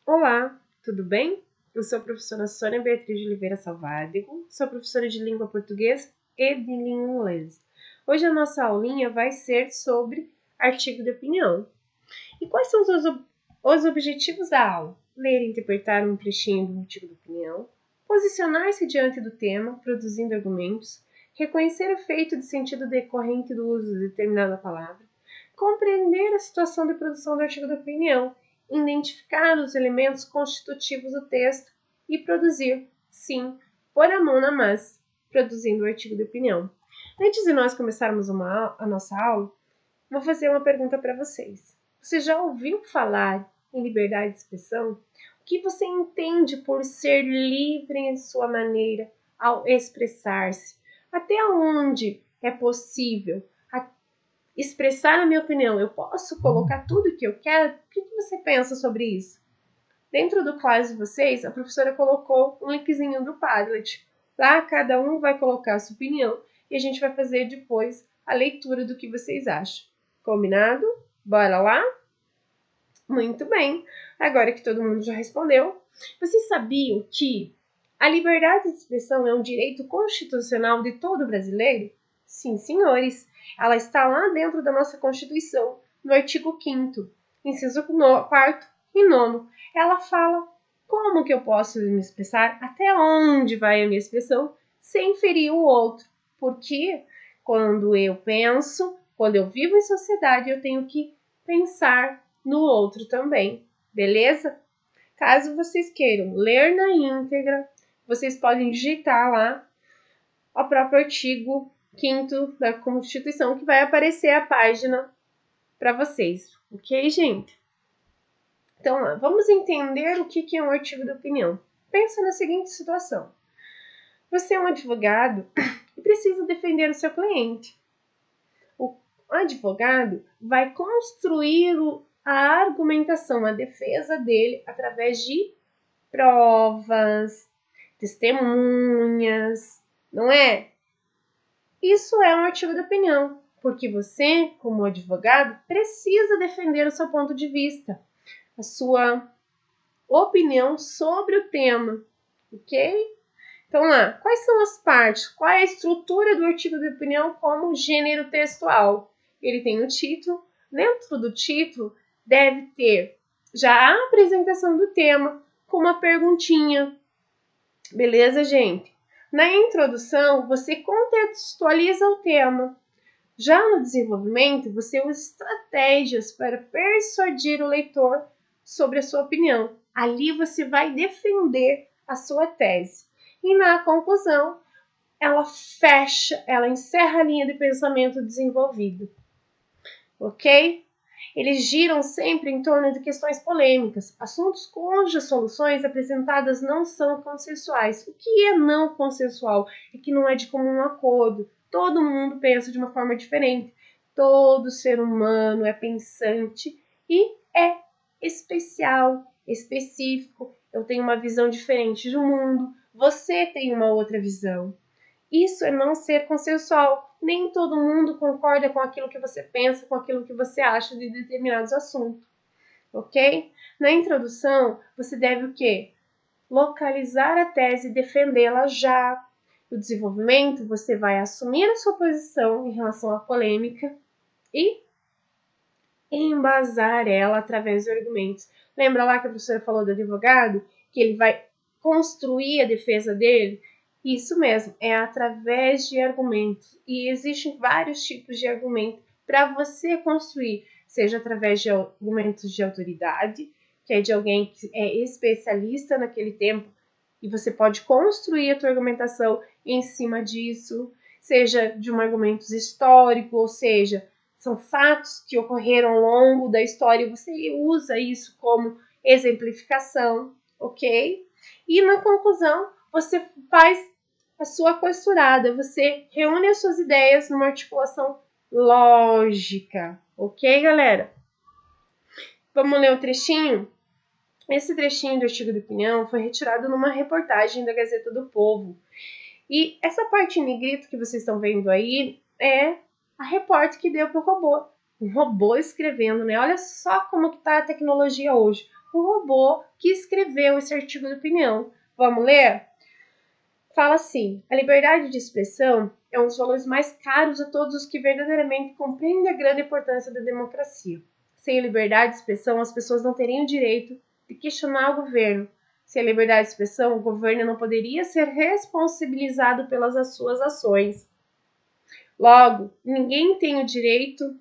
Olá, tudo bem? Eu sou a professora Sônia Beatriz de Oliveira Salvático, sou professora de língua portuguesa e de língua inglesa. Hoje a nossa aulinha vai ser sobre artigo de opinião. E quais são os objetivos da aula? Ler e interpretar um trechinho do artigo de opinião, posicionar-se diante do tema, produzindo argumentos, reconhecer o efeito de sentido decorrente do uso de determinada palavra, compreender a situação de produção do artigo de opinião, identificar os elementos constitutivos do texto e produzir, sim, pôr a mão na massa, produzindo o artigo de opinião. Antes de nós começarmos a nossa aula, vou fazer uma pergunta para vocês. Você já ouviu falar em liberdade de expressão? O que você entende por ser livre em sua maneira ao expressar-se? Até onde é possível expressar a minha opinião? Eu posso colocar tudo o que eu quero? O que você pensa sobre isso? Dentro do Class de vocês, a professora colocou um linkzinho do Padlet. Lá cada um vai colocar a sua opinião e a gente vai fazer depois a leitura do que vocês acham. Combinado? Bora lá? Muito bem. Agora que todo mundo já respondeu, vocês sabiam que a liberdade de expressão é um direito constitucional de todo brasileiro? Sim, senhores. Ela está lá dentro da nossa Constituição, no artigo 5º, inciso 4º e 9º. Ela fala como que eu posso me expressar, até onde vai a minha expressão, sem ferir o outro. Porque quando eu penso, quando eu vivo em sociedade, eu tenho que pensar no outro também, beleza? Caso vocês queiram ler na íntegra, vocês podem digitar lá o próprio artigo 5º da Constituição, que vai aparecer a página para vocês, ok, gente? Então, vamos entender o que é um artigo de opinião. Pensa na seguinte situação. Você é um advogado e precisa defender o seu cliente. O advogado vai construir a argumentação, a defesa dele através de provas, testemunhas, não é? Isso é um artigo de opinião, porque você, como advogado, precisa defender o seu ponto de vista, a sua opinião sobre o tema, ok? Então lá, quais são as partes? Qual é a estrutura do artigo de opinião como gênero textual? Ele tem o título. Dentro do título deve ter já a apresentação do tema com uma perguntinha. Beleza, gente? Na introdução, você contextualiza o tema. Já no desenvolvimento, você usa estratégias para persuadir o leitor sobre a sua opinião. Ali você vai defender a sua tese. E na conclusão, ela encerra a linha de pensamento desenvolvido. Ok? Eles giram sempre em torno de questões polêmicas, assuntos cujas soluções apresentadas não são consensuais. O que é não consensual? É que não é de comum acordo. Todo mundo pensa de uma forma diferente. Todo ser humano é pensante e é especial, específico. Eu tenho uma visão diferente do mundo, você tem uma outra visão. Isso é não ser consensual. Nem todo mundo concorda com aquilo que você pensa, com aquilo que você acha de determinados assuntos, ok? Na introdução, você deve o quê? Localizar a tese e defendê-la já. No desenvolvimento, você vai assumir a sua posição em relação à polêmica e embasar ela através de argumentos. Lembra lá que a professora falou do advogado? Que ele vai construir a defesa dele? Isso mesmo, é através de argumentos. E existem vários tipos de argumento para você construir, seja através de argumentos de autoridade, que é de alguém que é especialista naquele tempo, e você pode construir a tua argumentação em cima disso, seja de um argumento histórico, ou seja, são fatos que ocorreram ao longo da história e você usa isso como exemplificação, ok? E na conclusão, você faz a sua costurada, você reúne as suas ideias numa articulação lógica, ok, galera? Vamos ler o trechinho? Esse trechinho do artigo de opinião foi retirado numa reportagem da Gazeta do Povo. E essa parte em negrito que vocês estão vendo aí é a repórter que deu para o robô. Um robô escrevendo, né? Olha só como que tá a tecnologia hoje. o robô que escreveu esse artigo de opinião. Vamos ler? Fala assim: a liberdade de expressão é um dos valores mais caros a todos os que verdadeiramente compreendem a grande importância da democracia. Sem a liberdade de expressão, as pessoas não teriam o direito de questionar o governo. Sem a liberdade de expressão, o governo não poderia ser responsabilizado pelas suas ações. Logo, ninguém tem o direito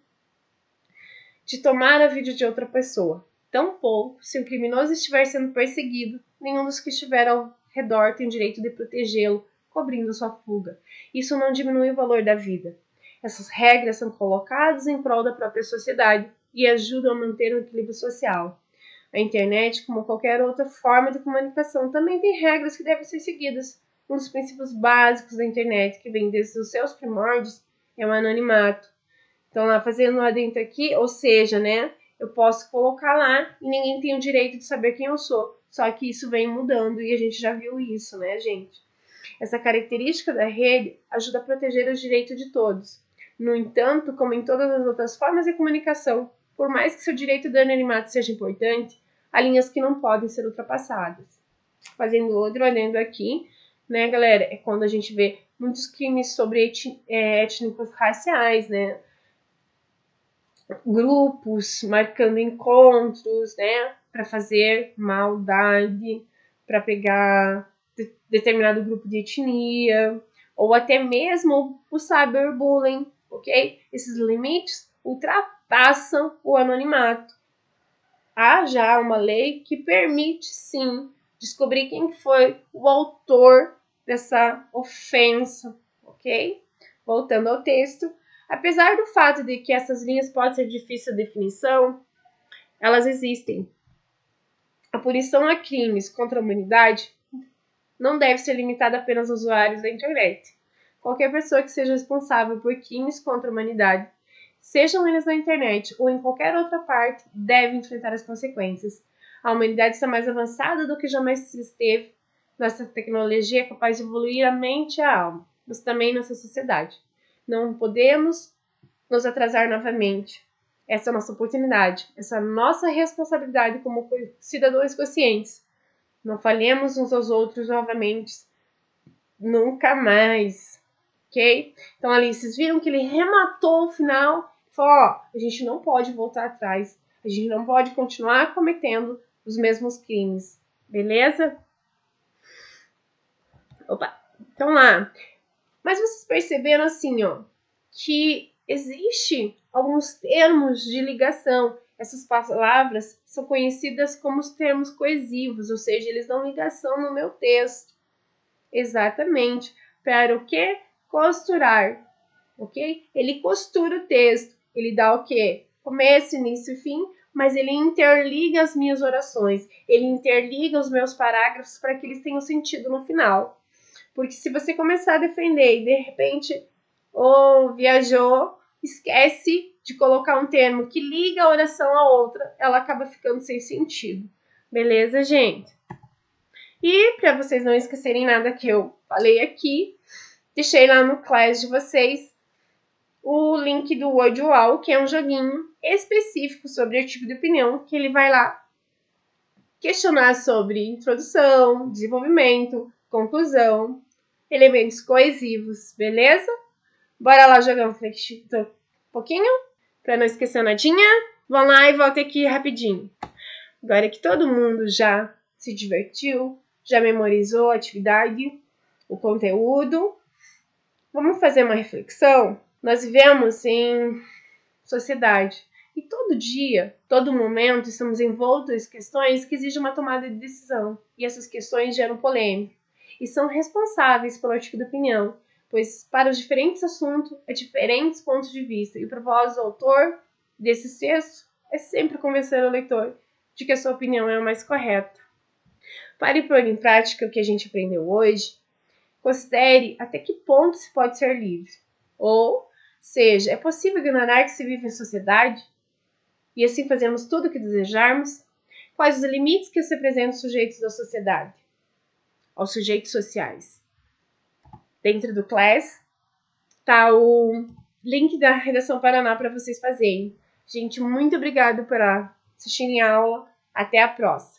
de tomar a vida de outra pessoa. Tampouco, se um criminoso estiver sendo perseguido, nenhum dos que estiver ao redor tem o direito de protegê-lo, cobrindo sua fuga. Isso não diminui o valor da vida. Essas regras são colocadas em prol da própria sociedade e ajudam a manter o equilíbrio social. A internet, como qualquer outra forma de comunicação, também tem regras que devem ser seguidas. Um dos princípios básicos da internet, que vem desde os seus primórdios, é o anonimato. Então, lá fazendo um adentro aqui, ou seja, né, eu posso colocar lá e ninguém tem o direito de saber quem eu sou. Só que isso vem mudando e a gente já viu isso, né, gente? Essa característica da rede ajuda a proteger os direitos de todos. No entanto, como em todas as outras formas de comunicação, por mais que seu direito de anonimato seja importante, há linhas que não podem ser ultrapassadas. Fazendo outro adendo aqui, né, galera, é quando a gente vê muitos crimes sobre étnicos raciais, né? Grupos marcando encontros, né, para fazer maldade, para pegar determinado grupo de etnia, ou até mesmo o cyberbullying, ok? Esses limites ultrapassam o anonimato. Há já uma lei que permite, sim, descobrir quem foi o autor dessa ofensa, ok? Voltando ao texto, apesar do fato de que essas linhas podem ser difíceis de definição, elas existem. A punição a crimes contra a humanidade não deve ser limitada apenas aos usuários da internet. Qualquer pessoa que seja responsável por crimes contra a humanidade, sejam eles na internet ou em qualquer outra parte, deve enfrentar as consequências. A humanidade está mais avançada do que jamais esteve. Nossa tecnologia é capaz de evoluir a mente e a alma, mas também nossa sociedade. Não podemos nos atrasar novamente. Essa é a nossa oportunidade, essa é a nossa responsabilidade como cidadãos conscientes. Não falhemos uns aos outros novamente. Nunca mais. Ok? Então, ali, vocês viram que ele rematou o final. Falou, ó, a gente não pode voltar atrás. A gente não pode continuar cometendo os mesmos crimes. Beleza? Opa. Então, lá. Mas vocês perceberam, assim, ó, que existe alguns termos de ligação. Essas palavras são conhecidas como os termos coesivos, ou seja, eles dão ligação no meu texto. Exatamente. Para o quê? Costurar. Ok? Ele costura o texto. Ele dá o quê? Começo, início e fim, mas ele interliga as minhas orações. Ele interliga os meus parágrafos para que eles tenham sentido no final. Porque se você começar a defender e de repente, viajou, esquece de colocar um termo que liga a oração à outra, ela acaba ficando sem sentido. Beleza, gente? E para vocês não esquecerem nada que eu falei aqui, deixei lá no Class de vocês o link do WordWall, que é um joguinho específico sobre artigo de opinião, que ele vai lá questionar sobre introdução, desenvolvimento, conclusão, elementos coesivos, beleza? Bora lá jogar um pouquinho, para não esquecer nadinha. Vamos lá e volta aqui rapidinho. Agora que todo mundo já se divertiu, já memorizou a atividade, o conteúdo, vamos fazer uma reflexão? Nós vivemos em sociedade e todo dia, todo momento, estamos envoltos em questões que exigem uma tomada de decisão. E essas questões geram polêmica e são responsáveis pelo artigo de opinião, pois para os diferentes assuntos há diferentes pontos de vista. E o propósito do autor desse texto é sempre convencer o leitor de que a sua opinião é a mais correta. Para pôr em prática o que a gente aprendeu hoje, considere até que ponto se pode ser livre. Ou seja, é possível ignorar que se vive em sociedade e assim fazemos tudo o que desejarmos? Quais os limites que se apresentam aos sujeitos da sociedade? Aos sujeitos sociais. Dentro do Class está o link da Redação Paraná para vocês fazerem. Gente, muito obrigada por assistirem a aula. Até a próxima!